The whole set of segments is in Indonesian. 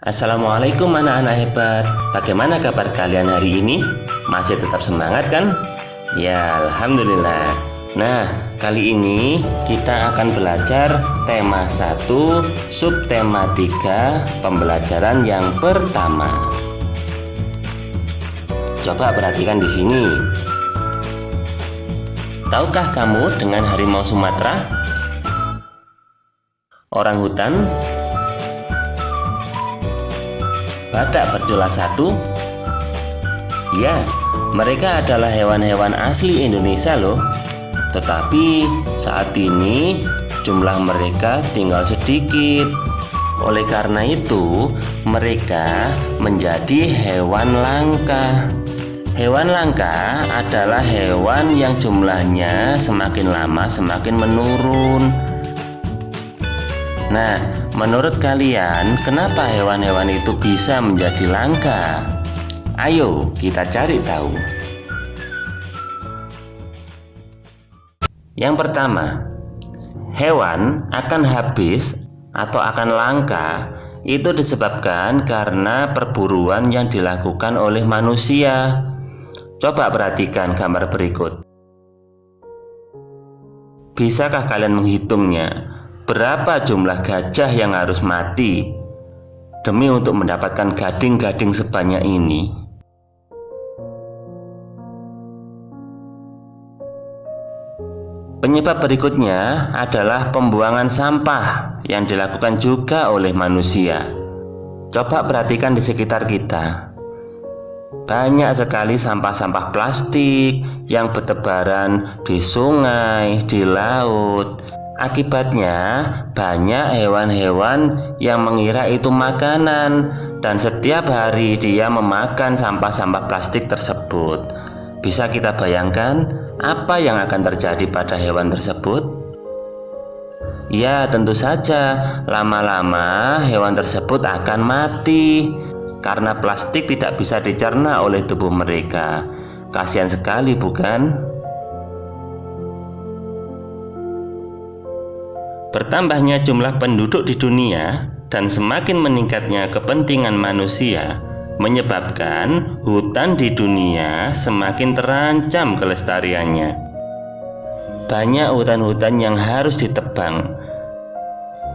Assalamualaikum anak-anak hebat. Bagaimana kabar kalian hari ini? Masih tetap semangat kan? Ya, alhamdulillah. Nah, kali ini kita akan belajar tema 1, subtema 3, pembelajaran yang pertama. Coba perhatikan di sini. Tahukah kamu dengan harimau Sumatera? Orang hutan, badak bercula satu? Ya, mereka adalah hewan-hewan asli Indonesia loh. Tetapi saat ini jumlah mereka tinggal sedikit. Oleh karena itu, mereka menjadi hewan langka. Hewan langka adalah hewan yang jumlahnya semakin lama semakin menurun. Nah, menurut kalian, kenapa hewan-hewan itu bisa menjadi langka? Ayo kita cari tahu. Yang pertama, hewan akan habis atau akan langka itu disebabkan karena perburuan yang dilakukan oleh manusia. Coba perhatikan gambar berikut. Bisakah kalian menghitungnya? Berapa jumlah gajah yang harus mati demi untuk mendapatkan gading-gading sebanyak ini? Penyebab berikutnya adalah pembuangan sampah yang dilakukan juga oleh manusia. Coba perhatikan di sekitar kita. Banyak sekali sampah-sampah plastik yang bertebaran di sungai, di laut. Akibatnya banyak hewan-hewan yang mengira itu makanan dan setiap hari dia memakan sampah-sampah plastik tersebut. Bisa kita bayangkan apa yang akan terjadi pada hewan tersebut? Ya, tentu saja lama-lama hewan tersebut akan mati karena plastik tidak bisa dicerna oleh tubuh mereka. Kasihan sekali, bukan? Bertambahnya jumlah penduduk di dunia dan semakin meningkatnya kepentingan manusia menyebabkan hutan di dunia semakin terancam kelestariannya. Banyak hutan-hutan yang harus ditebang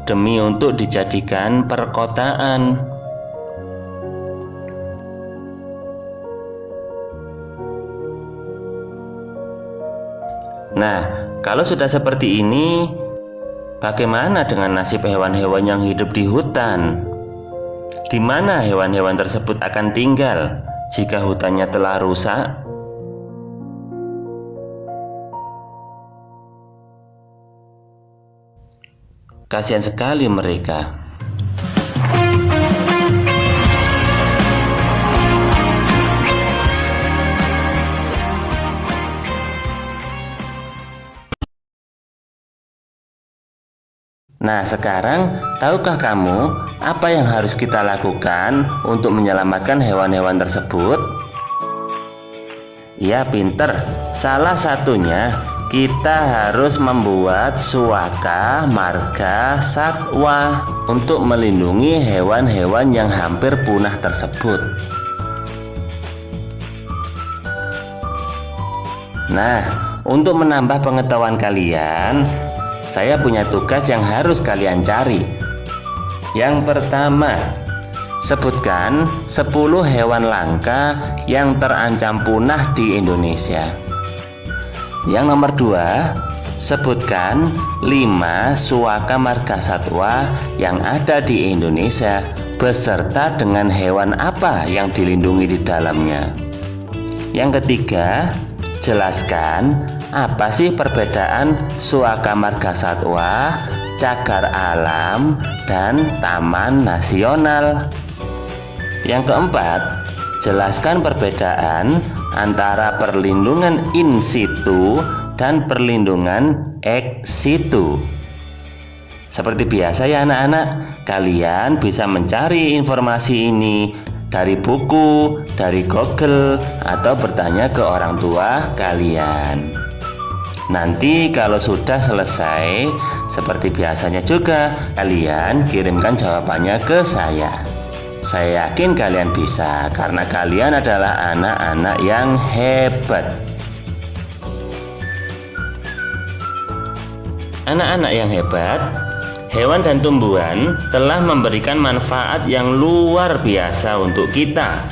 demi untuk dijadikan perkotaan. Nah, kalau sudah seperti ini, bagaimana dengan nasib hewan-hewan yang hidup di hutan? Di mana hewan-hewan tersebut akan tinggal jika hutannya telah rusak? Kasihan sekali mereka. Nah, sekarang tahukah kamu apa yang harus kita lakukan untuk menyelamatkan hewan-hewan tersebut? Ya, pinter. Salah satunya kita harus membuat suaka marga satwa untuk melindungi hewan-hewan yang hampir punah tersebut. Nah, untuk menambah pengetahuan kalian, saya punya tugas yang harus kalian cari. Yang pertama, sebutkan 10 hewan langka yang terancam punah di Indonesia. Yang nomor 2, sebutkan 5 suaka marga satwa yang ada di Indonesia beserta dengan hewan apa yang dilindungi di dalamnya. Yang ketiga, jelaskan apa sih perbedaan suaka marga satwa, cagar alam, dan taman nasional. Yang keempat, jelaskan perbedaan antara perlindungan in situ dan perlindungan ex situ. Seperti biasa ya anak-anak, kalian bisa mencari informasi ini dari buku, dari Google, atau bertanya ke orang tua kalian. Nanti kalau sudah selesai, seperti biasanya juga, kalian kirimkan jawabannya ke saya. Saya yakin kalian bisa karena kalian adalah anak-anak yang hebat. Anak-anak yang hebat, hewan dan tumbuhan telah memberikan manfaat yang luar biasa untuk kita.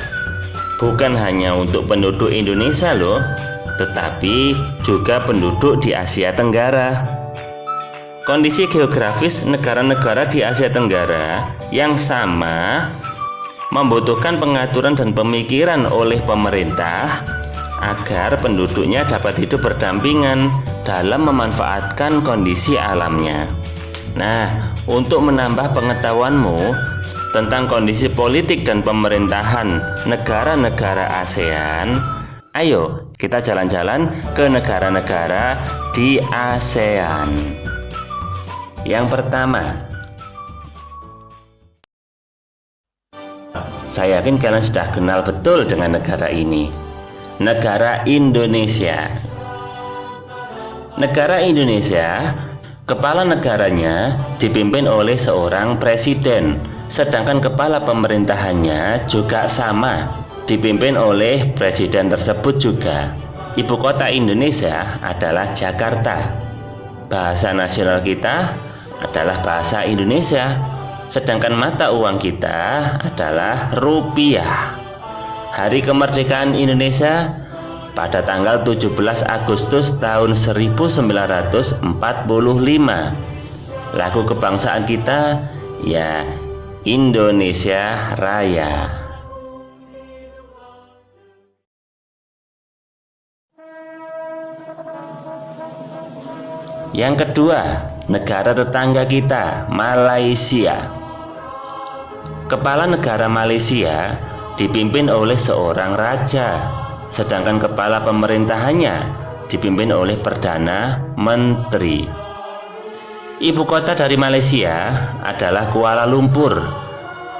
Bukan hanya untuk penduduk Indonesia loh, tetapi juga penduduk di Asia Tenggara. Kondisi geografis negara-negara di Asia Tenggara yang sama membutuhkan pengaturan dan pemikiran oleh pemerintah agar penduduknya dapat hidup berdampingan dalam memanfaatkan kondisi alamnya. Nah, untuk menambah pengetahuanmu tentang kondisi politik dan pemerintahan negara-negara ASEAN, ayo kita jalan-jalan ke negara-negara di ASEAN. Yang pertama, saya yakin kalian sudah kenal betul dengan negara ini, negara Indonesia. Negara Indonesia, kepala negaranya dipimpin oleh seorang presiden, sedangkan kepala pemerintahannya juga sama, dipimpin oleh presiden tersebut juga. Ibu kota Indonesia adalah Jakarta. Bahasa nasional kita adalah bahasa Indonesia, sedangkan mata uang kita adalah rupiah. Hari kemerdekaan Indonesia pada tanggal 17 Agustus tahun 1945. Lagu kebangsaan kita ya Indonesia Raya. Yang kedua, negara tetangga kita, Malaysia. Kepala negara Malaysia dipimpin oleh seorang raja, sedangkan kepala pemerintahannya dipimpin oleh Perdana Menteri. Ibu kota dari Malaysia adalah Kuala Lumpur,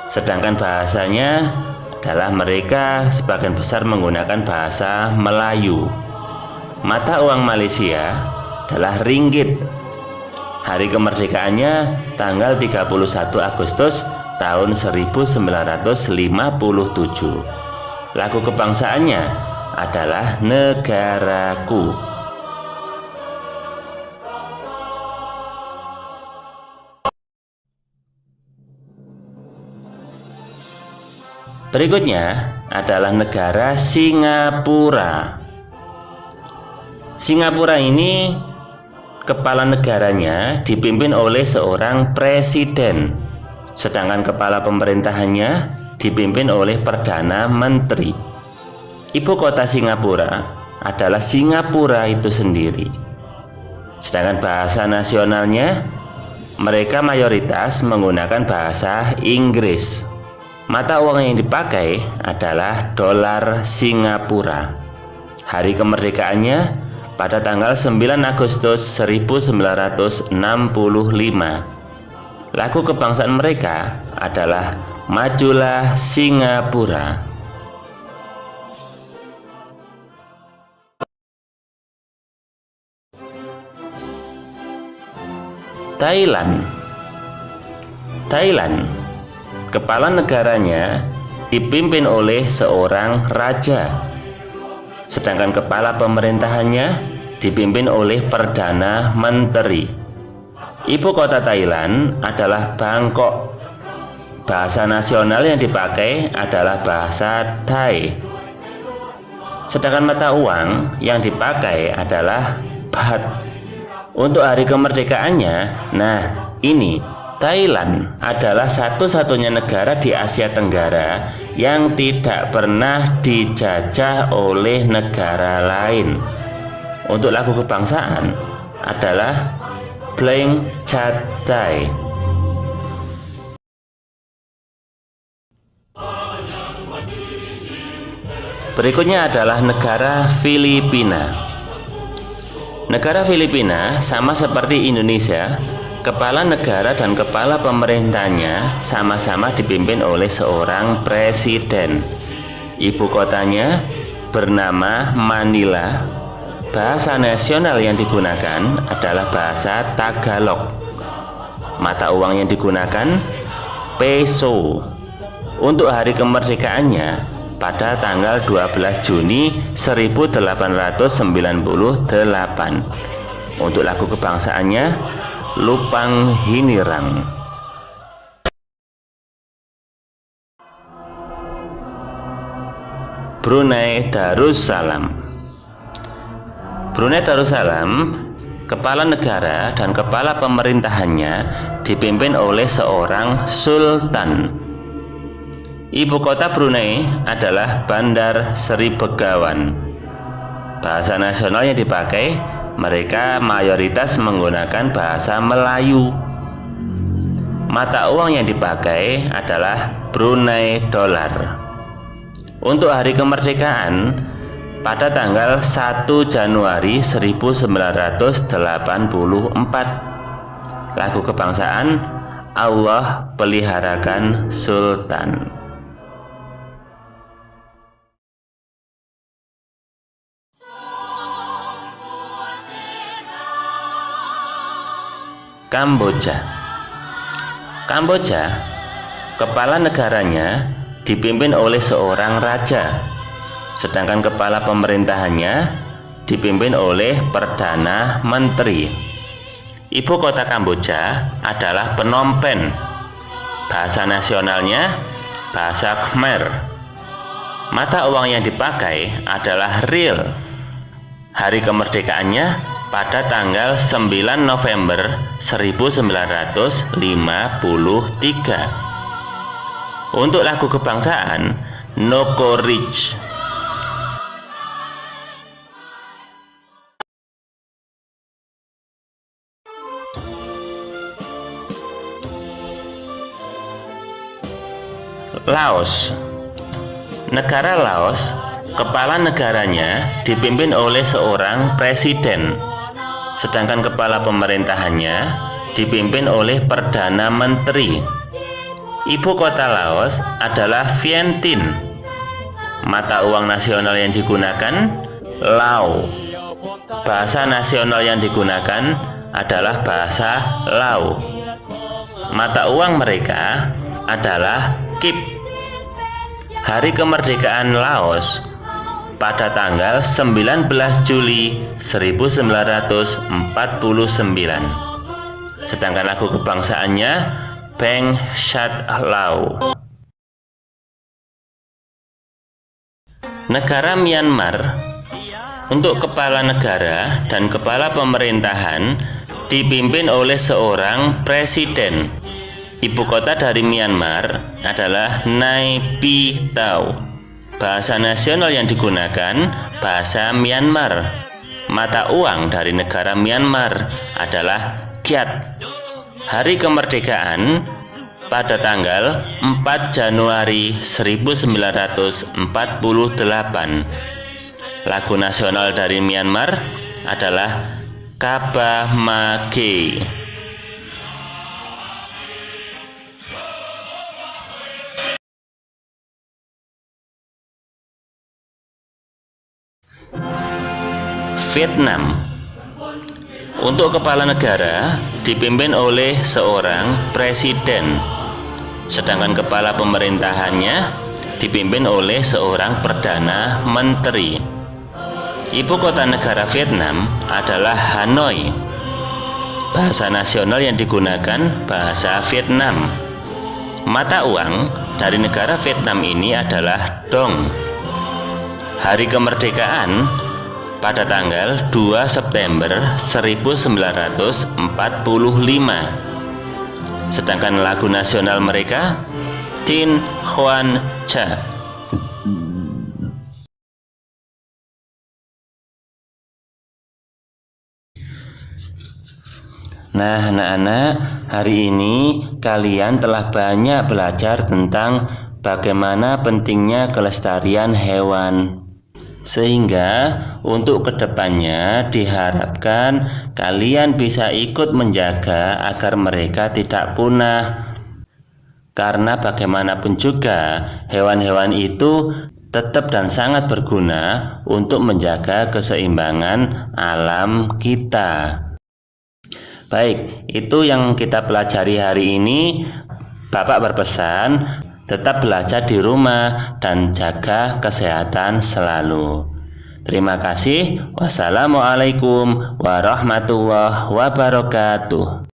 sedangkan bahasanya adalah mereka sebagian besar menggunakan bahasa Melayu. Mata uang Malaysia adalah ringgit. Hari kemerdekaannya tanggal 31 Agustus tahun 1957. Lagu kebangsaannya adalah Negaraku. Berikutnya adalah negara Singapura. Singapura ini kepala negaranya dipimpin oleh seorang presiden, sedangkan kepala pemerintahannya dipimpin oleh Perdana Menteri. Ibu kota Singapura adalah Singapura itu sendiri. Sedangkan bahasa nasionalnya mereka mayoritas menggunakan bahasa Inggris. Mata uang yang dipakai adalah dolar Singapura. Hari kemerdekaannya pada tanggal 9 Agustus 1945. Lagu kebangsaan mereka adalah Majulah Singapura. Thailand. Thailand, kepala negaranya dipimpin oleh seorang raja, sedangkan kepala pemerintahannya dipimpin oleh Perdana Menteri. Ibu kota Thailand adalah Bangkok. Bahasa nasional yang dipakai adalah bahasa Thai. Sedangkan mata uang yang dipakai adalah baht. Untuk hari kemerdekaannya, nah ini Thailand adalah satu-satunya negara di Asia Tenggara yang tidak pernah dijajah oleh negara lain. Untuk lagu kebangsaan adalah Blank Chat Thai. Berikutnya adalah negara Filipina. Negara Filipina sama seperti Indonesia, kepala negara dan kepala pemerintahnya sama-sama dipimpin oleh seorang presiden. Ibu kotanya bernama Manila. Bahasa nasional yang digunakan adalah bahasa Tagalog. Mata uang yang digunakan peso. Untuk hari kemerdekaannya pada tanggal 12 Juni 1898. Untuk lagu kebangsaannya Lupang Hinirang. Brunei Darussalam. Brunei Darussalam, kepala negara dan kepala pemerintahannya dipimpin oleh seorang sultan. Ibu kota Brunei adalah Bandar Seri Begawan. Bahasa nasional yang dipakai, mereka mayoritas menggunakan bahasa Melayu. Mata uang yang dipakai adalah Brunei Dollar. Untuk hari kemerdekaan pada tanggal 1 Januari 1984. Lagu kebangsaan Allah Peliharakan Sultan. Kamboja. Kamboja, kepala negaranya dipimpin oleh seorang raja, sedangkan kepala pemerintahannya dipimpin oleh Perdana Menteri. Ibu kota Kamboja adalah Phnom Penh. Bahasa nasionalnya bahasa Khmer. Mata uang yang dipakai adalah riel. Hari kemerdekaannya pada tanggal 9 November 1953. Untuk lagu kebangsaan Nokoreach. Laos. Negara Laos, kepala negaranya dipimpin oleh seorang presiden, sedangkan kepala pemerintahannya dipimpin oleh Perdana Menteri. Ibu kota Laos adalah Vientiane. Mata uang nasional yang digunakan Lao. Bahasa nasional yang digunakan adalah bahasa Lao. Mata uang mereka adalah Kip. Hari kemerdekaan Laos pada tanggal 19 Juli 1949. Sedangkan lagu kebangsaannya Beng Shat Lao. Negara Myanmar, untuk kepala negara dan kepala pemerintahan dipimpin oleh seorang presiden. Ibu kota dari Myanmar adalah Nay Pyi Taw. Bahasa nasional yang digunakan bahasa Myanmar. Mata uang dari negara Myanmar adalah Kyat. Hari kemerdekaan pada tanggal 4 Januari 1948. Lagu nasional dari Myanmar adalah Kaba Mage. Vietnam, untuk kepala negara dipimpin oleh seorang presiden, sedangkan kepala pemerintahannya dipimpin oleh seorang perdana menteri. Ibu kota negara Vietnam adalah Hanoi. Bahasa nasional yang digunakan bahasa Vietnam. Mata uang dari negara Vietnam ini adalah Dong. Hari kemerdekaan pada tanggal 2 September 1945. Sedangkan lagu nasional mereka Tin Hoan Cha. Nah, anak-anak, hari ini kalian telah banyak belajar tentang bagaimana pentingnya kelestarian hewan. Sehingga untuk kedepannya diharapkan kalian bisa ikut menjaga agar mereka tidak punah. Karena bagaimanapun juga hewan-hewan itu tetap dan sangat berguna untuk menjaga keseimbangan alam kita. Baik, itu yang kita pelajari hari ini. Bapak berpesan, Tetap belajar di rumah dan jaga kesehatan selalu. Terima kasih. Wassalamualaikum warahmatullahi wabarakatuh.